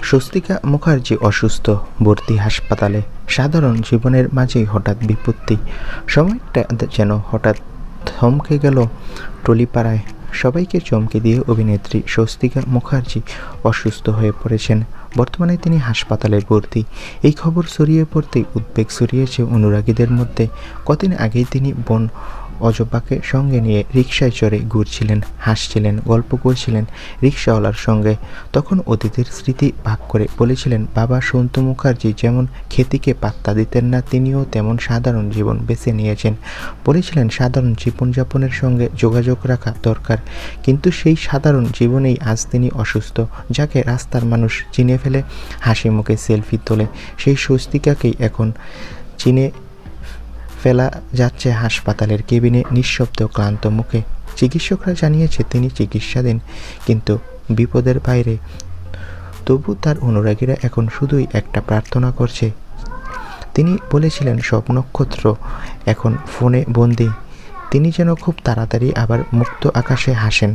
স্বস্তিকা মুখার্জি অসুস্থ, ভর্তি হাসপাতালে। সাধারণ জীবনের মাঝেই হঠাৎ বিপত্তি। সময়টা যেন হঠাৎ থমকে গেল টলিপাড়ায়। সবাইকে চমকে দিয়ে অভিনেত্রী স্বস্তিকা মুখার্জি অসুস্থ হয়ে পড়েছেন। বর্তমানে তিনি হাসপাতালে ভর্তি। এই খবর ছড়িয়ে পড়তেই উদ্বেগ ছড়িয়েছে অনুরাগীদের মধ্যে। কদিন আগেই তিনি বোন অজপাকে সঙ্গে নিয়ে রিকশায় চড়ে ঘুরছিলেন, হাসছিলেন, গল্প করছিলেন রিকশাওয়ালার সঙ্গে। তখন অতীতের স্মৃতি ভাগ করে বলেছিলেন, বাবা সন্তু মুখার্জি যেমন খ্যাতিকে পাত্তা দিতেন না, তিনিও তেমন সাধারণ জীবন বেছে নিয়েছেন। বলেছিলেন, সাধারণ জীবনযাপনের সঙ্গে যোগাযোগ রাখা দরকার, কিন্তু সেই সাধারণ জীবনেই আজ তিনি অসুস্থ। যাকে রাস্তার মানুষ চিনে ফেলে, হাসি মুখে সেলফি তোলে, সেই স্বস্তিকাকেই এখন চিনে ফেলা যাচ্ছে হাসপাতালের কেবিনে নিঃশব্দ ক্লান্ত মুখে। চিকিৎসকরা জানিয়েছে তিনি চিকিৎসাধীন, কিন্তু বিপদের বাইরে। তবু তার অনুরাগীরা এখন শুধুই একটা প্রার্থনা করছে। তিনি বলেছিলেন, সব নক্ষত্র এখন ফোনে বন্দি, তিনি যেন খুব তাড়াতাড়ি আবার মুক্ত আকাশে হাসেন।